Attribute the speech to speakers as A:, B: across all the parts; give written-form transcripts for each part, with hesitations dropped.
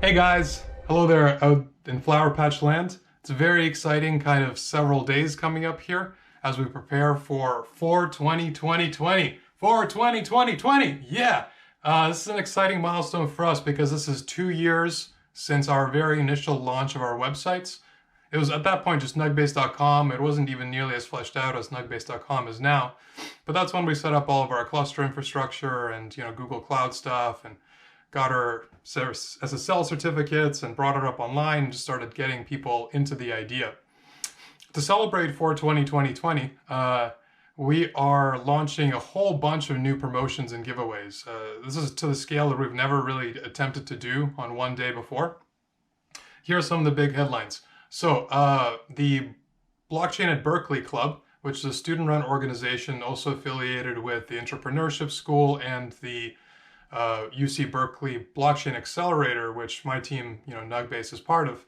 A: Hey guys, hello there out in Flower Patch Land. It's a very exciting kind of several days coming up here as we prepare for 4/20/2020. 4/20/2020, yeah! This is an exciting milestone for us because this is 2 years since our very initial launch of our websites. It was at that point just nugbase.com. It wasn't even nearly as fleshed out as nugbase.com is now. But that's when we set up all of our cluster infrastructure and Google Cloud stuff and got our SSL certificates and brought it up online and just started getting people into the idea. To celebrate 4/20/2020, we are launching a whole bunch of new promotions and giveaways. This is to the scale that we've never really attempted to do on one day before. Here are some of the big headlines. So the Blockchain at Berkeley Club, which is a student-run organization also affiliated with the Entrepreneurship School and the UC Berkeley Blockchain Accelerator, which my team, Nugbase, is part of.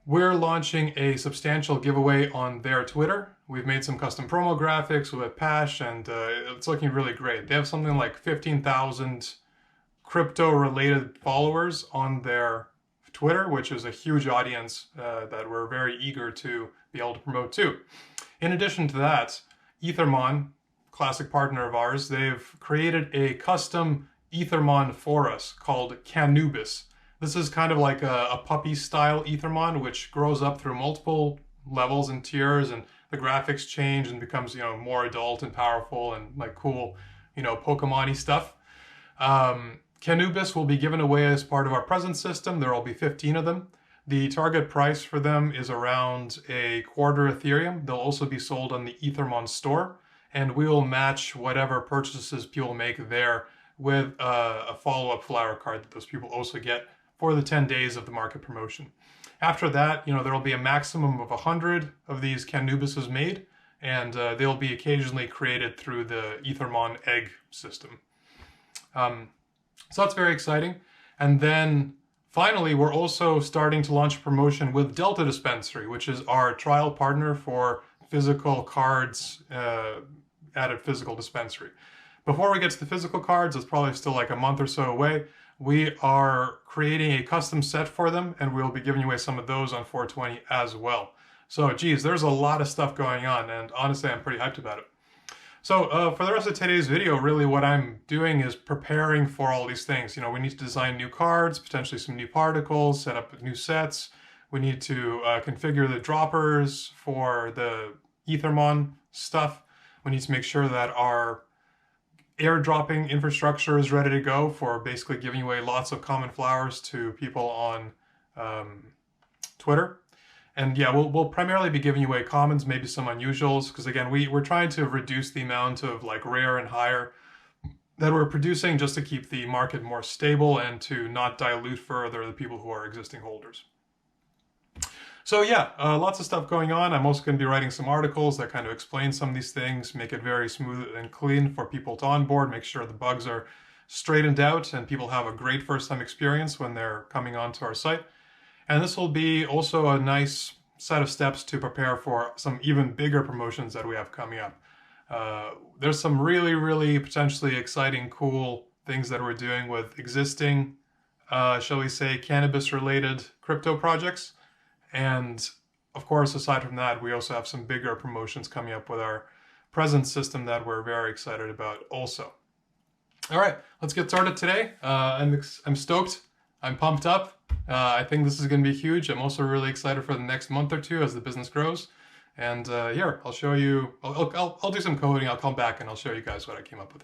A: We're launching a substantial giveaway on their Twitter. We've made some custom promo graphics with Pash, and it's looking really great. They have something like 15,000 crypto-related followers on their Twitter, which is a huge audience that we're very eager to be able to promote too. In addition to that, Ethermon, classic partner of ours, they've created a custom Ethermon for us called Canubis. This is kind of like a puppy-style Ethermon, which grows up through multiple levels and tiers, and the graphics change and becomes, more adult and powerful and like cool, Pokemon-y stuff. Canubis will be given away as part of our present system. There will be 15 of them. The target price for them is around a quarter Ethereum. They'll also be sold on the Ethermon store, and we will match whatever purchases people make there with a follow-up flower card that those people also get for the 10 days of the market promotion. After that, there will be a maximum of 100 of these Canubises made, and they'll be occasionally created through the Ethermon egg system. So that's very exciting. And then finally, we're also starting to launch a promotion with Delta Dispensary, which is our trial partner for physical cards at a physical dispensary. Before we get to the physical cards, it's probably still like a month or so away, we are creating a custom set for them, and we'll be giving away some of those on 4/20 as well. So, geez, there's a lot of stuff going on, and honestly, I'm pretty hyped about it. So for the rest of today's video, really what I'm doing is preparing for all these things. We need to design new cards, potentially some new particles, set up new sets. We need to configure the droppers for the Ethermon stuff. We need to make sure that our airdropping infrastructure is ready to go for basically giving away lots of common flowers to people on Twitter. And yeah, we'll primarily be giving away commons, maybe some unusuals, because again, we're trying to reduce the amount of like rare and higher that we're producing just to keep the market more stable and to not dilute further the people who are existing holders. So yeah, lots of stuff going on. I'm also going to be writing some articles that kind of explain some of these things, make it very smooth and clean for people to onboard, make sure the bugs are straightened out and people have a great first-time experience when they're coming onto our site. And this will be also a nice set of steps to prepare for some even bigger promotions that we have coming up. There's some really, really potentially exciting, cool things that we're doing with existing, shall we say, cannabis-related crypto projects. And of course, aside from that, we also have some bigger promotions coming up with our present system that we're very excited about also. All right, let's get started today. I'm stoked. I'm pumped up. I think this is going to be huge. I'm also really excited for the next month or two as the business grows. And here, I'll show you, I'll do some coding. I'll come back and I'll show you guys what I came up with.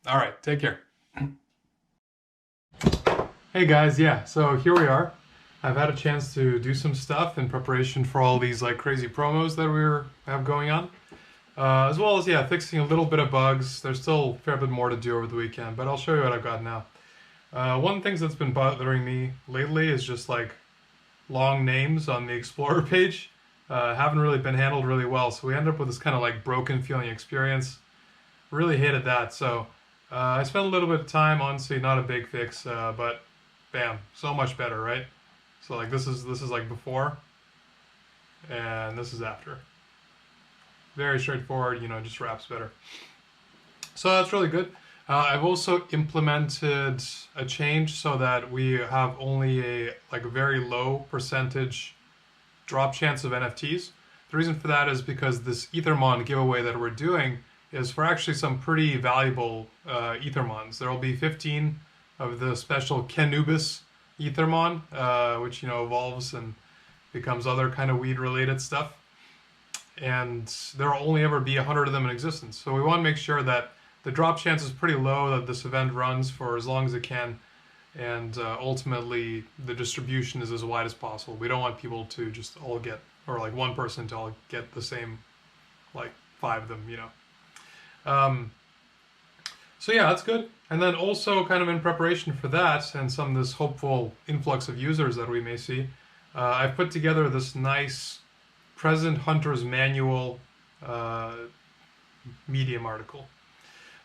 A: All right, take care. Hey guys, yeah, so here we are. I've had a chance to do some stuff in preparation for all these like crazy promos that we have going on. As well as, yeah, fixing a little bit of bugs. There's still a fair bit more to do over the weekend, but I'll show you what I've got now. One of the things that's been bothering me lately is just like long names on the Explorer page. Haven't really been handled really well, so we end up with this kind of like broken feeling experience. Really hated that, so I spent a little bit of time, honestly, not a big fix, but bam, so much better, right? So like this is like before, and this is after. Very straightforward, just wraps better. So that's really good. I've also implemented a change so that we have only a very low percentage drop chance of NFTs. The reason for that is because this Ethermon giveaway that we're doing is for actually some pretty valuable Ethermons. There will be 15 of the special Kenubis Ethermon, which evolves and becomes other kind of weed related stuff. And there will only ever be 100 of them in existence. So we want to make sure that the drop chance is pretty low, that this event runs for as long as it can, and ultimately the distribution is as wide as possible. We don't want people to just all get, or like one person to all get the same, like 5 of them, So yeah, that's good. And then also kind of in preparation for that and some of this hopeful influx of users that we may see, I've put together this nice Present Hunter's Manual Medium article.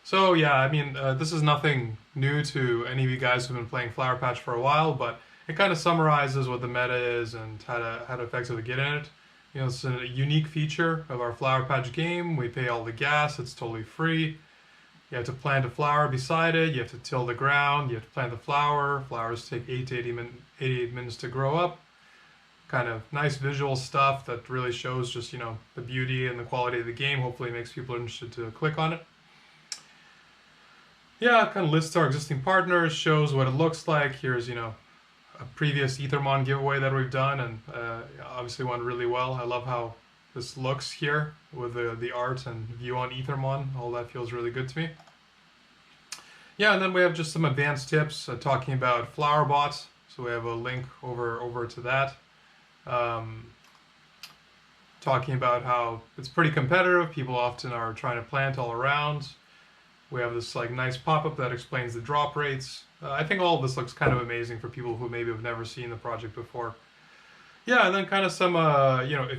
A: So yeah, I mean, this is nothing new to any of you guys who've been playing Flower Patch for a while, but it kind of summarizes what the meta is and how to effectively get in it. It's a unique feature of our Flower Patch game. We pay all the gas, it's totally free. You have to plant a flower beside it, you have to till the ground, you have to plant the flower. Flowers take 8 to 88 minutes to grow up. Kind of nice visual stuff that really shows just, the beauty and the quality of the game. Hopefully makes people interested to click on it. Yeah, kind of lists our existing partners, shows what it looks like. Here's, a previous Ethermon giveaway that we've done, and obviously went really well. I love how this looks here with the art and view on Ethermon. All that feels really good to me. Yeah, and then we have just some advanced tips talking about flower bots. So we have a link over to that. Talking about how it's pretty competitive. People often are trying to plant all around. We have this nice pop-up that explains the drop rates. I think all of this looks kind of amazing for people who maybe have never seen the project before. Yeah, and then kind of some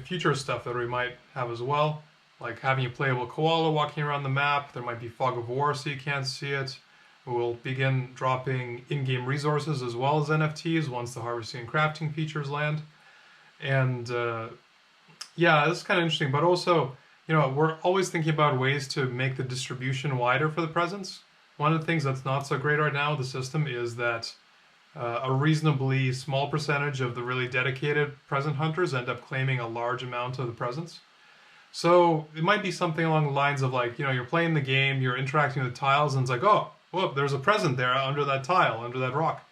A: future stuff that we might have as well, like having a playable koala walking around the map. There might be fog of war so you can't see it. We'll begin dropping in-game resources as well as NFTs once the harvesting and crafting features land. And yeah, this is kind of interesting, but also, we're always thinking about ways to make the distribution wider for the presents. One of the things that's not so great right now with the system is that a reasonably small percentage of the really dedicated present hunters end up claiming a large amount of the presents. So it might be something along the lines of you're playing the game, you're interacting with the tiles, and it's like, oh, whoop, there's a present there under that tile, under that rock.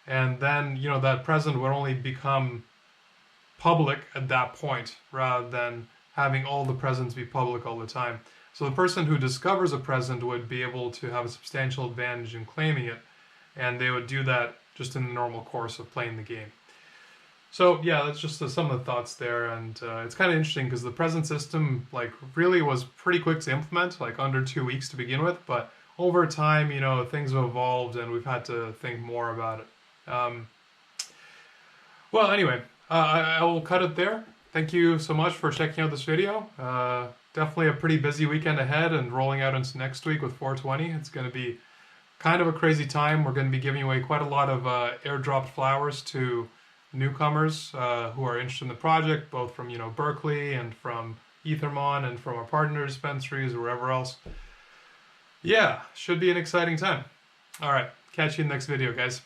A: And then, that present would only become public at that point rather than having all the presents be public all the time. So the person who discovers a present would be able to have a substantial advantage in claiming it, and they would do that just in the normal course of playing the game. So yeah, that's just some of the thoughts there, and it's kind of interesting because the present system really was pretty quick to implement, under 2 weeks to begin with, but over time, things have evolved and we've had to think more about it. Well, anyway, I will cut it there. Thank you so much for checking out this video. Definitely a pretty busy weekend ahead and rolling out into next week with 420. It's going to be kind of a crazy time. We're going to be giving away quite a lot of airdropped flowers to newcomers who are interested in the project, both from Berkeley and from Ethermon and from our partner dispensaries or wherever else. Yeah, should be an exciting time. All right, catch you in the next video, guys.